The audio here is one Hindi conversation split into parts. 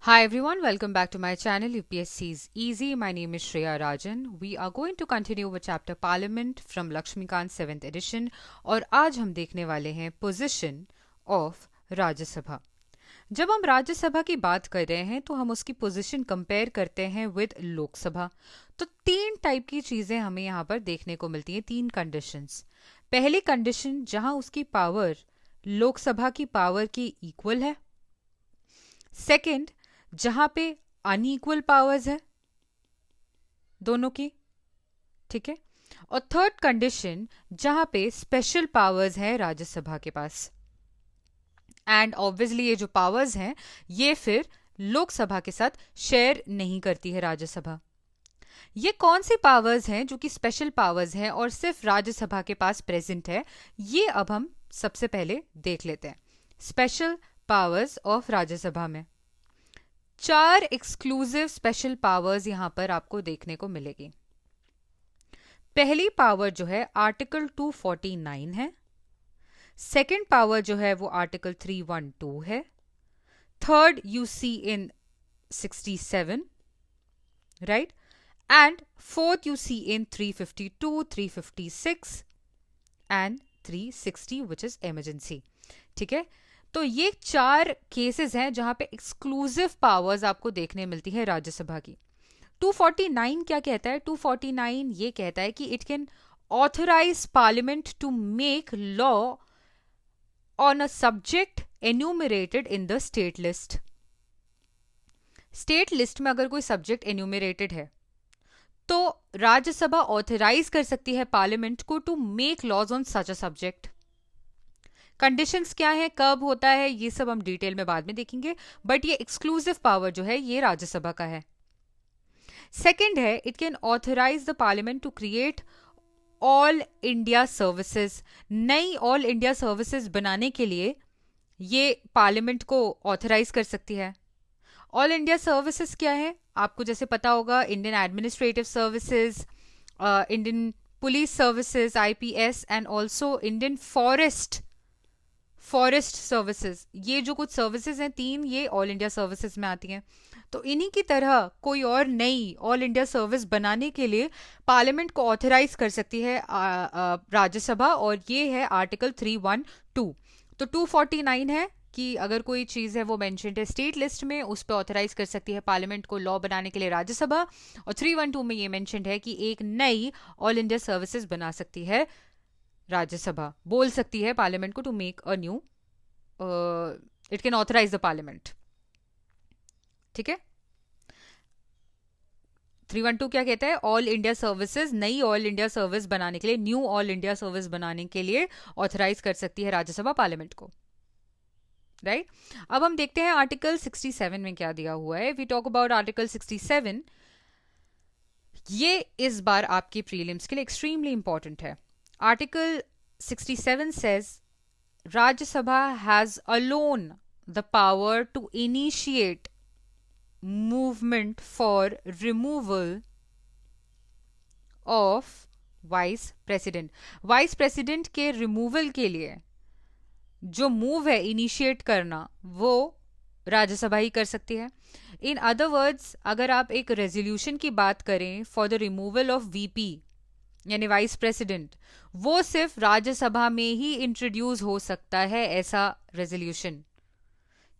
Hi everyone, welcome back to my channel UPSC's Easy. My name is Shreya Rajan. We are going to continue with chapter Parliament from Lakshmikant 7th edition और आज हम देखने वाले हैं पोजीशन ऑफ राज्यसभा। जब हम राज्यसभा की बात कर रहे हैं तो हम उसकी पोजीशन कंपेयर करते हैं विद लोकसभा। तो तीन टाइप की चीजें हमें यहाँ पर देखने को मिलती हैं, तीन कंडीशंस। पहली कंडीशन जहां उसकी पावर लोकसभा की पावर की इक्वल है। सेकंड, जहां पे अनइक्वल पावर्स है दोनों की, ठीक है। और थर्ड कंडीशन जहां पे स्पेशल पावर्स है राज्यसभा के पास। एंड ऑब्वियसली ये जो पावर्स हैं ये फिर लोकसभा के साथ शेयर नहीं करती है राज्यसभा। ये कौन सी पावर्स हैं जो कि स्पेशल पावर्स हैं और सिर्फ राज्यसभा के पास प्रेजेंट है, ये अब हम सबसे पहले देख लेते हैं। स्पेशल पावर्स ऑफ राज्यसभा में चार एक्सक्लूसिव स्पेशल पावर्स यहां पर आपको देखने को मिलेगी। पहली पावर जो है आर्टिकल 249 है। सेकंड पावर जो है वो आर्टिकल 312 है। Third you see in 67, right, and fourth you see in 352, 356 and 360 which is emergency, ठीक है। तो ये चार केसेस हैं जहां पे एक्सक्लूसिव पावर्स आपको देखने मिलती है राज्यसभा की। 249 क्या कहता है? 249 ये कहता है कि it can authorise parliament to make law on a subject enumerated in the state list. State list में अगर कोई सब्जेक्ट एन्यूमरेटेड है तो राज्यसभा ऑथराइज कर सकती है पार्लियामेंट को to make laws on such a subject. Conditions क्या है, कब होता है, ये सब हम डिटेल में बाद में देखेंगे, बट ये एक्सक्लूसिव पावर जो है ये राज्यसभा का है। सेकंड है it can authorise the parliament to create all India services. नई ऑल इंडिया सर्विसेज बनाने के लिए ये पार्लियामेंट को ऑथराइज कर सकती है। ऑल इंडिया सर्विसेज क्या है आपको जैसे पता होगा, Indian administrative services, Indian police services IPS, and also Indian forest services. ये जो कुछ सर्विसेज हैं तीन, ये ऑल इंडिया सर्विसेज में आती हैं। तो इन्हीं की तरह कोई और नई ऑल इंडिया सर्विस बनाने के लिए पार्लियामेंट को ऑथराइज कर सकती है राज्यसभा, और ये है आर्टिकल 312। तो 249 है कि अगर कोई चीज है वो मेंशन्ड है स्टेट लिस्ट में, उस पर ऑथराइज कर सकती है पार्लियामेंट को लॉ बनाने के लिए राज्यसभा। और 312 में ये मेंशन्ड है कि एक नई ऑल इंडिया सर्विसेज बना सकती है राज्यसभा, बोल सकती है पार्लियामेंट को to make a new, it can authorise the parliament, ठीक है। 312 क्या कहता है? ऑल इंडिया सर्विसेज, नई ऑल इंडिया सर्विस बनाने के लिए, न्यू ऑल इंडिया सर्विस बनाने के लिए ऑथराइज कर सकती है राज्यसभा पार्लियामेंट को, राइट। अब हम देखते हैं आर्टिकल 67 में क्या दिया हुआ है। वी टॉक अबाउट आर्टिकल 67, ये इस बार आपकी प्रीलिम्स के लिए एक्सट्रीमली इंपॉर्टेंट है। Article 67 says Rajya Sabha has alone the power to initiate movement for removal of vice president. Vice president के रिमूवल के लिए जो मूव है इनिशिएट करना, वो राज्यसभा ही कर सकती है। इन अदर वर्ड्स, अगर आप एक रेजोल्यूशन की बात करें for the removal of VP यानी वाइस प्रेसिडेंट, वो सिर्फ राज्यसभा में ही इंट्रोड्यूस हो सकता है। ऐसा रेजोल्यूशन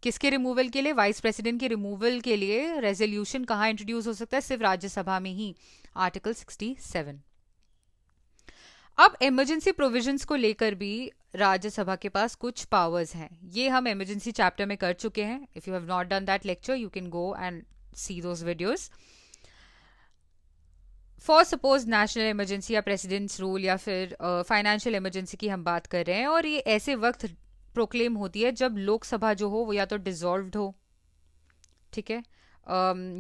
किसके रिमूवल के लिए? वाइस प्रेसिडेंट के रिमूवल के लिए रेजोल्यूशन कहाँ इंट्रोड्यूस हो सकता है? सिर्फ राज्यसभा में ही, आर्टिकल 67। अब इमरजेंसी प्रोविजंस को लेकर भी राज्यसभा के पास कुछ पावर्स हैं। ये हम इमरजेंसी चैप्टर में कर चुके हैं। If you have not done that lecture you can go and C those videos. For suppose national emergency या प्रेसिडेंट्स रूल या फिर फाइनेंशियल इमरजेंसी की हम बात कर रहे हैं, और ये ऐसे वक्त प्रोक्लेम होती है जब लोकसभा जो हो वो या तो डिसॉल्व्ड हो, ठीक है,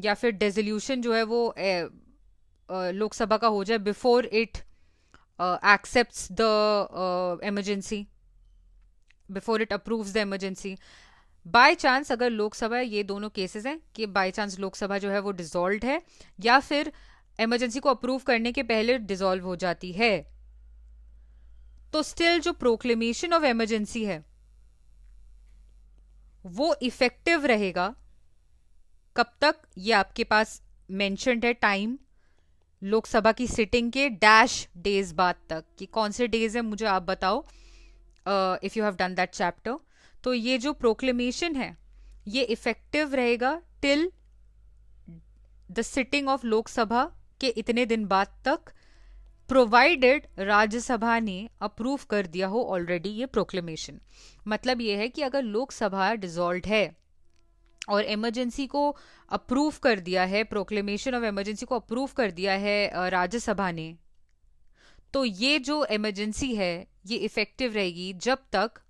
या फिर डिसोल्यूशन जो है वो लोकसभा का हो जाए before it accepts the emergency, before it approves the emergency. By chance अगर लोकसभा, ये दोनों केसेस हैं कि बाय चांस लोकसभा जो है वो डिसॉल्व्ड है या फिर इमरजेंसी को अप्रूव करने के पहले डिसॉल्व हो जाती है, तो स्टिल जो प्रोक्लेमेशन ऑफ इमरजेंसी है वो इफेक्टिव रहेगा कब तक, ये आपके पास मेंशन्ड है टाइम, लोकसभा की सिटिंग के डैश डेज बाद तक, कि कौन से डेज है मुझे आप बताओ if you have done that chapter. तो ये जो प्रोक्लेमेशन है ये इफेक्टिव रहेगा till the sitting of Lok Sabha के इतने दिन बाद तक, प्रोवाइडेड राज्यसभा ने अप्रूव कर दिया हो ऑलरेडी ये प्रोक्लेमेशन। मतलब ये है कि अगर लोकसभा डिसॉल्व है और इमरजेंसी को अप्रूव कर दिया है, प्रोक्लेमेशन ऑफ इमरजेंसी को अप्रूव कर दिया है राज्यसभा ने, तो ये जो इमरजेंसी है ये इफेक्टिव रहेगी जब तक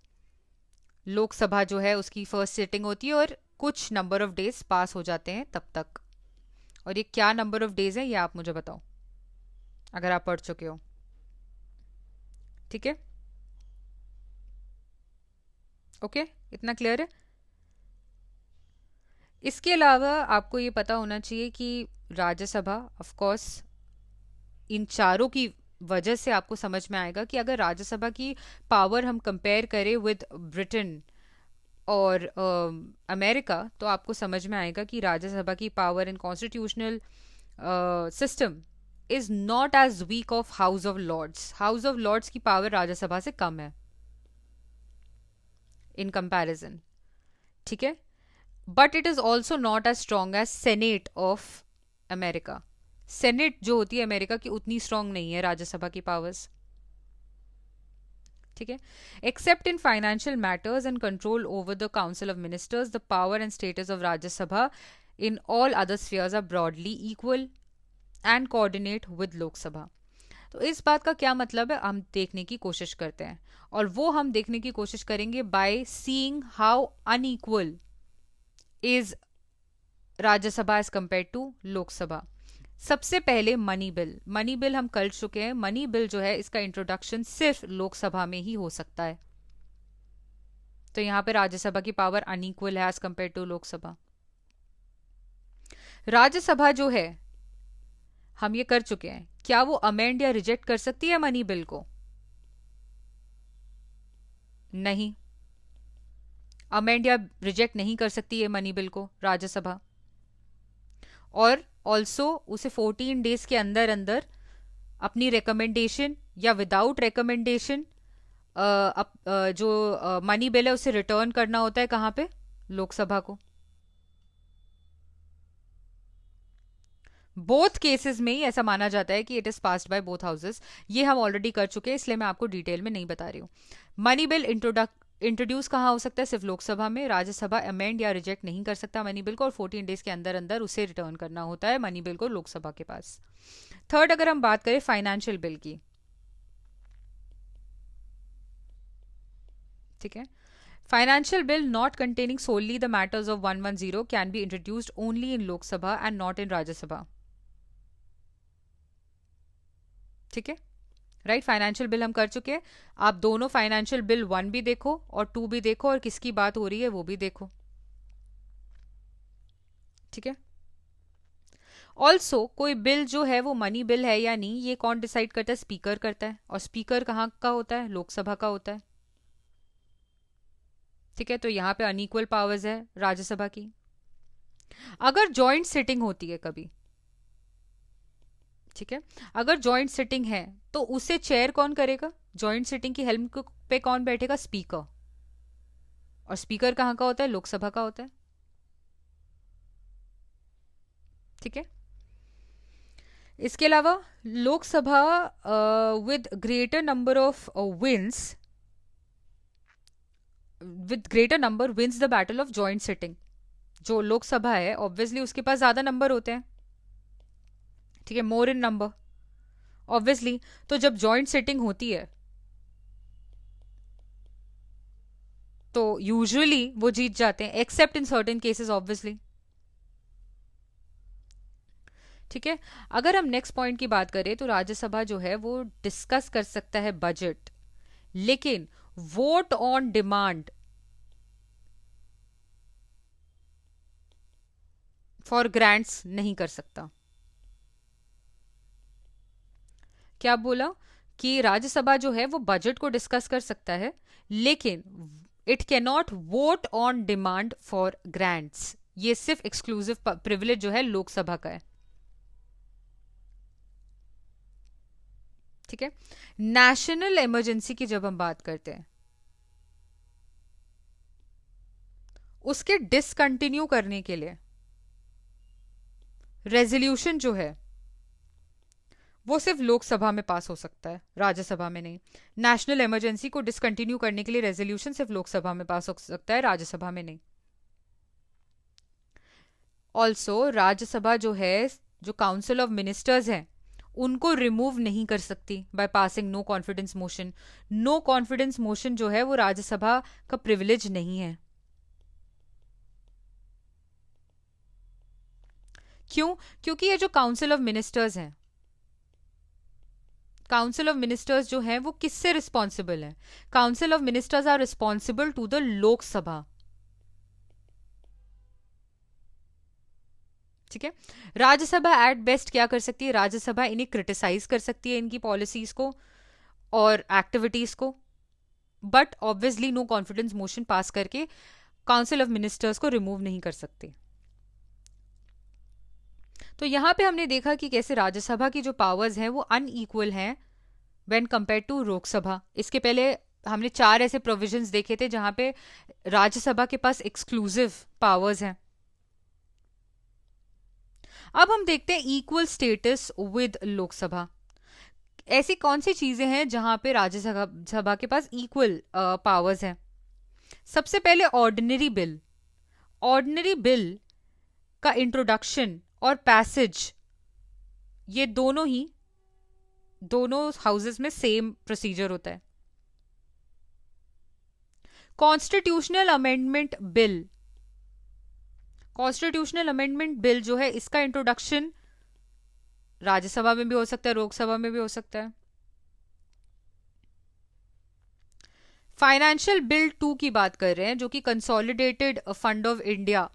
लोकसभा जो है उसकी फर्स्ट सिटिंग होती है और कुछ नंबर ऑफ डेज पास हो जाते हैं तब तक। और ये क्या नंबर ऑफ डेज है ये आप मुझे बताओ अगर आप पढ़ चुके हो। ठीक है, ओके, इतना क्लियर है। इसके अलावा आपको ये पता होना चाहिए कि राज्यसभा, ऑफ कोर्स इन चारों की वजह से आपको समझ में आएगा कि अगर राज्यसभा की पावर हम कंपेयर करें विद ब्रिटेन और अमेरिका, तो आपको समझ में आएगा कि राज्यसभा की power in constitutional system is not as weak of House of Lords. House of Lords की पावर राज्यसभा से कम है इन कंपैरिजन। ठीक है, but it is also not as strong as Senate of America. Senate जो होती है अमेरिका की उतनी स्ट्रॉन्ग नहीं है राज्यसभा की पावर्स। ठीक है, except in financial matters and control over the council of ministers, the power and status of Rajya Sabha in all other spheres are broadly equal and coordinate with Lok Sabha. तो इस बात का क्या मतलब है हम देखने की कोशिश करते हैं, और वो हम देखने की कोशिश करेंगे by seeing how unequal is Rajya Sabha as compare to Lok Sabha. सबसे पहले मनी बिल। मनी बिल हम कर चुके हैं। मनी बिल जो है इसका इंट्रोडक्शन सिर्फ लोकसभा में ही हो सकता है, तो यहां पे राज्यसभा की पावर अनइक्वल है as compare to Lok Sabha. Rajya Sabha जो है हम ये कर चुके हैं, क्या वो अमेंड या रिजेक्ट कर सकती है मनी बिल को? नहीं, अमेंड या रिजेक्ट नहीं कर सकती है मनी बिल को राज्यसभा। और ऑल्सो उसे 14 डेज के अंदर अंदर अपनी रिकमेंडेशन या विदाउट रिकमेंडेशन जो मनी बिल है उसे रिटर्न करना होता है कहां पे? लोकसभा को। बोथ केसेस में ही ऐसा माना जाता है कि it is passed by both houses. ये हम ऑलरेडी कर चुके हैं, इसलिए मैं आपको डिटेल में नहीं बता रही हूँ। मनी बिल इंट्रोड्यूस कहाँ हो सकता है? सिर्फ लोकसभा में। राज्यसभा अमेंड या रिजेक्ट नहीं कर सकता मनी बिल को, और 14 डेज के अंदर अंदर उसे रिटर्न करना होता है मनी बिल को लोकसभा के पास। थर्ड, अगर हम बात करें फाइनेंशियल बिल की, ठीक है, financial bill not containing solely the matters of 110 can be introduced only in Lok Sabha and not in Rajya Sabha. ठीक है, राइट, फाइनेंशियल बिल हम कर चुके हैं। आप दोनों फाइनेंशियल बिल 1 भी देखो और 2 भी देखो, और किसकी बात हो रही है वो भी देखो। ठीक है, ऑल्सो कोई बिल जो है वो मनी बिल है या नहीं, ये कौन डिसाइड करता है? स्पीकर करता है, और स्पीकर कहाँ का होता है? लोकसभा का होता है। ठीक है, तो यहां पे अनइक्वल पावर्स है राज्यसभा की। अगर जॉइंट सिटिंग होती है कभी, ठीक है, अगर जॉइंट सिटिंग है तो उसे चेयर कौन करेगा? जॉइंट सिटिंग की हेल्प पे कौन बैठेगा? स्पीकर। और स्पीकर कहां का होता है? लोकसभा का होता है। ठीक है, इसके अलावा Lok Sabha with greater number of wins with greater number wins the battle of joint sitting. जो लोकसभा है ऑब्वियसली उसके पास ज्यादा नंबर होते हैं, ठीक है, मोर इन नंबर ऑब्वियसली। तो जब जॉइंट सिटिंग होती है तो यूजुअली वो जीत जाते हैं, accept in certain cases obviously. ठीक है, अगर हम नेक्स्ट पॉइंट की बात करें तो राज्यसभा जो है वो डिस्कस कर सकता है बजट, लेकिन vote on demand for grants नहीं कर सकता। क्या बोला? कि राज्यसभा जो है वो बजट को डिस्कस कर सकता है, लेकिन it can not vote on demand for grants. ये सिर्फ एक्सक्लूसिव प्रिविलेज जो है लोकसभा का है। ठीक है। नेशनल इमरजेंसी की जब हम बात करते हैं, उसके डिसकंटिन्यू करने के लिए रेजोल्यूशन जो है वो सिर्फ लोकसभा में पास हो सकता है, राज्यसभा में नहीं। नेशनल इमरजेंसी को डिसकंटिन्यू करने के लिए रेजोल्यूशन सिर्फ लोकसभा में पास हो सकता है, राज्यसभा में नहीं। ऑल्सो राज्यसभा जो है, जो काउंसिल ऑफ मिनिस्टर्स हैं, उनको रिमूव नहीं कर सकती by passing no confidence motion. No confidence motion जो है वो राज्यसभा का प्रिविलेज नहीं है। क्यों? क्योंकि ये जो काउंसिल ऑफ मिनिस्टर्स हैं, काउंसिल ऑफ मिनिस्टर्स जो है वो किससे रिस्पॉन्सिबल है? Council of ministers are responsible to the Lok Sabha. ठीक है। राज्यसभा एट बेस्ट क्या कर सकती है? राज्यसभा इन्हें क्रिटिसाइज कर सकती है, इनकी पॉलिसीज को और एक्टिविटीज को, but obviously no confidence motion pass करके काउंसिल ऑफ मिनिस्टर्स को रिमूव नहीं कर सकते। तो यहां पे हमने देखा कि कैसे राज्यसभा की जो पावर्स हैं वो अनईक्वल हैं व्हेन कंपेयर टू लोकसभा। इसके पहले हमने 4 ऐसे प्रोविजंस देखे थे जहां पे राज्यसभा के पास एक्सक्लूसिव पावर्स हैं। अब हम देखते हैं इक्वल स्टेटस विद लोकसभा। ऐसी कौन सी चीजें हैं जहां पे राज्यसभा के पास इक्वल पावर्स हैं? सबसे पहले ऑर्डिनरी बिल। ऑर्डिनरी बिल का इंट्रोडक्शन और पैसेज, ये दोनों हाउसेस में सेम प्रोसीजर होता है। Constitutional amendment bill, constitutional amendment bill जो है इसका इंट्रोडक्शन राज्यसभा में भी हो सकता है, लोकसभा में भी हो सकता है। फाइनेंशियल बिल 2 की बात कर रहे हैं, जो कि कंसोलिडेटेड फंड ऑफ इंडिया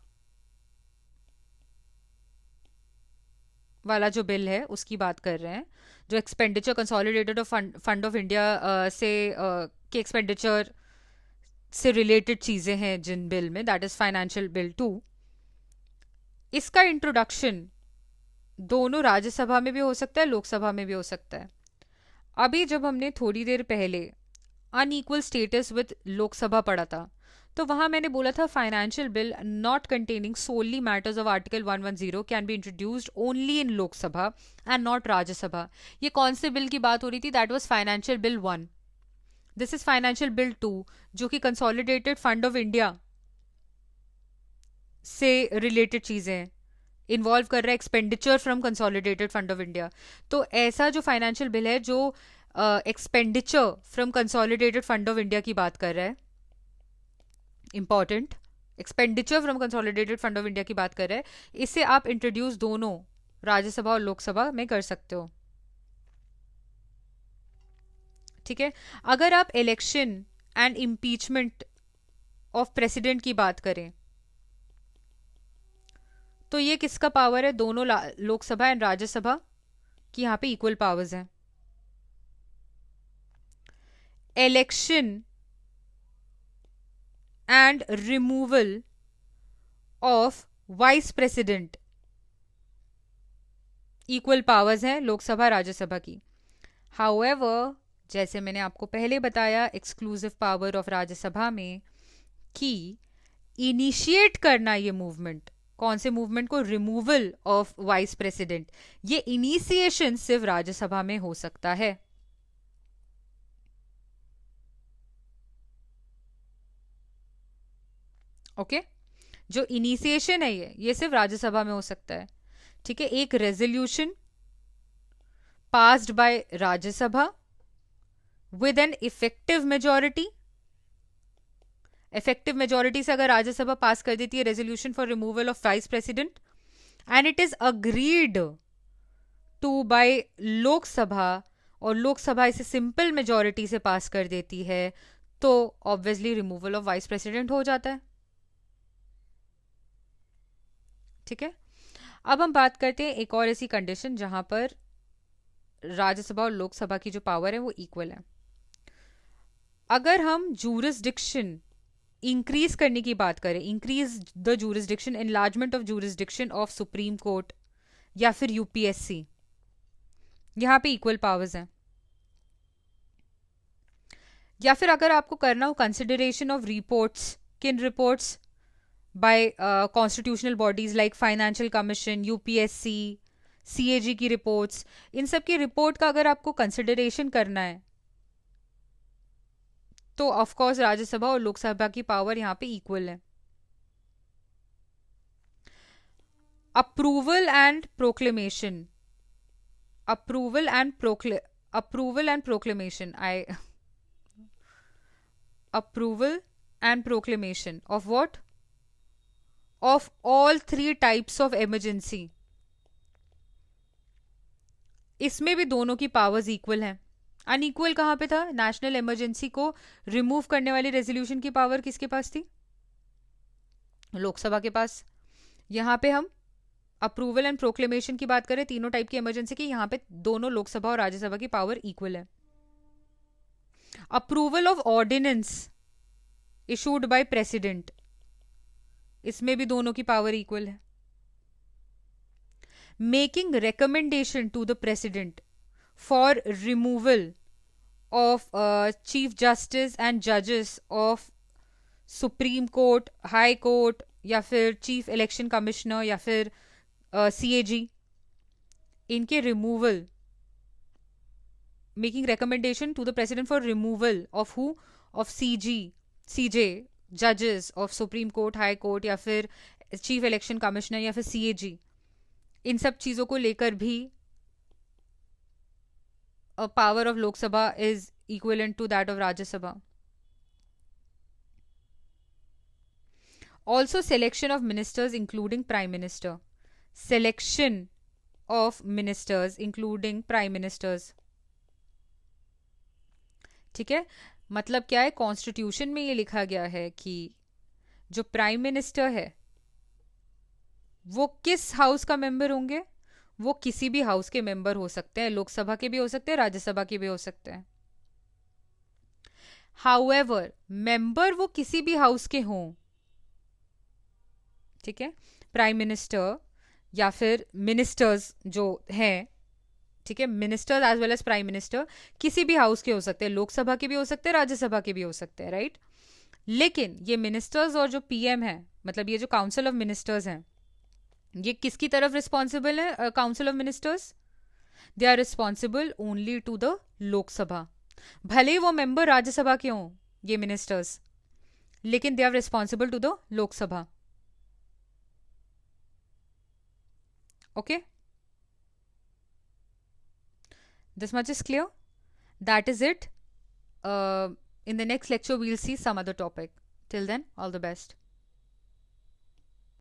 वाला जो बिल है उसकी बात कर रहे हैं। जो expenditure consolidated fund of India से के एक्सपेंडिचर से रिलेटेड चीजें हैं जिन बिल में, दैट इज फाइनेंशियल बिल 2। इसका इंट्रोडक्शन दोनों राज्यसभा में भी हो सकता है, लोकसभा में भी हो सकता है। अभी जब हमने थोड़ी देर पहले अनइक्वल स्टेटस विद लोकसभा पढ़ा था, तो वहां मैंने बोला था financial bill not containing solely matters of article 110 can be introduced only in Lok Sabha and not Rajya Sabha. ये कौन से बिल की बात हो रही थी? That was financial bill 1। This is financial bill 2, जो कि कंसोलिडेटेड फंड ऑफ इंडिया से रिलेटेड चीजें इन्वॉल्व कर रहा है, expenditure from consolidated fund of India. तो ऐसा जो फाइनेंशियल बिल है जो expenditure from consolidated fund of India की बात कर रहा है, important, expenditure from consolidated fund of India की बात कर रहा है, इसे आप इंट्रोड्यूस दोनों राज्यसभा और लोकसभा में कर सकते हो। ठीक है। अगर आप election and impeachment of president की बात करें, तो ये किसका पावर है? दोनों लोकसभा एंड राज्यसभा की यहाँ पे इक्वल पावर्स हैं। Election and removal of vice president, equal powers हैं लोकसभा राज्यसभा की। हाउएवर, जैसे मैंने आपको पहले बताया, एक्सक्लूसिव पावर ऑफ राज्यसभा में कि इनिशिएट करना ये मूवमेंट, कौन से मूवमेंट को? Removal of vice president. ये इनिशिएशन सिर्फ राज्यसभा में हो सकता है। ओके जो इनिशिएशन है ये सिर्फ राज्यसभा में हो सकता है। ठीक है। एक resolution passed by Rajya Sabha with an effective majority, effective majority से अगर राज्यसभा पास कर देती है resolution for removal of vice president and it is agreed to by Lok Sabha, और लोकसभा इसे सिंपल मेजॉरिटी से पास कर देती है, तो obviously removal of vice president हो जाता है। ठीक है। अब हम बात करते हैं एक और ऐसी कंडीशन जहां पर राज्यसभा और लोकसभा की जो पावर है वो इक्वल है। अगर हम जूरिसडिक्शन इंक्रीज करने की बात करें, increase the जूरिसडिक्शन, enlargement of जूरिसडिक्शन of supreme court या फिर यूपीएससी, यहाँ पे इक्वल पावर्स हैं। या फिर अगर आपको करना हो कंसिडरेशन ऑफ रिपोर्ट्स, किन reports, by constitutional bodies like financial commission, UPSC, CAG की रिपोर्ट्स, इन सब की रिपोर्ट का अगर आपको कंसिडरेशन करना है तो ऑफ कोर्स राज्यसभा और लोकसभा की पावर यहाँ पे इक्वल है। Approval and proclamation, approval and proclamation, approval and proclamation of what? Of all three types of emergency, इसमें भी दोनों की पावर्स इक्वल हैं। अनइक्वल कहाँ पे था? नेशनल इमरजेंसी को रिमूव करने वाली रेजोल्यूशन की पावर किसके पास थी? लोकसभा के पास। यहाँ पे हम अप्रूवल एंड प्रोक्लेमेशन की बात करें, तीनों टाइप की इमरजेंसी की, यहाँ पे दोनों लोकसभा और राज्यसभा की पावर इक्वल है। Approval of ordinance issued by president, इसमें भी दोनों की पावर इक्वल है। Making recommendation to the president for removal of chief justice and जजेस of supreme court, high court, या फिर चीफ इलेक्शन कमिश्नर, या फिर सीएजी, इनके removal, making recommendation to the president for removal of who? Of CJ, जजेस of supreme court, high court, या फिर चीफ इलेक्शन कमिश्नर, या फिर सीएजी, इन सब चीजों को लेकर भी power of Lok Sabha is equivalent to that of Rajya Sabha. Also selection of ministers including prime minister, selection of ministers including prime ministers, ठीक है। मतलब क्या है, कॉन्स्टिट्यूशन में ये लिखा गया है कि जो प्राइम मिनिस्टर है वो किस हाउस का मेंबर होंगे? वो किसी भी हाउस के मेंबर हो सकते हैं, लोकसभा के भी हो सकते हैं, राज्यसभा के भी हो सकते हैं। हाउएवर मेंबर वो किसी भी हाउस के हों, ठीक है, प्राइम मिनिस्टर या फिर मिनिस्टर्स जो हैं, ठीक है, ministers as well as prime minister किसी भी हाउस के हो सकते हैं, लोकसभा के भी हो सकते हैं, राज्यसभा के भी हो सकते हैं, राइट। लेकिन ये मिनिस्टर्स और जो पीएम है, मतलब ये जो काउंसिल ऑफ मिनिस्टर्स हैं, ये किसकी तरफ रिस्पॉन्सिबल है? Council of ministers, they are responsible only to the Lok Sabha. भले ही वो मेंबर राज्यसभा के हों ये मिनिस्टर्स, लेकिन they are responsible to the Lok Sabha. Okay, this much is clear. That is it. In the next lecture we'll see some other topic. Till then, all the best.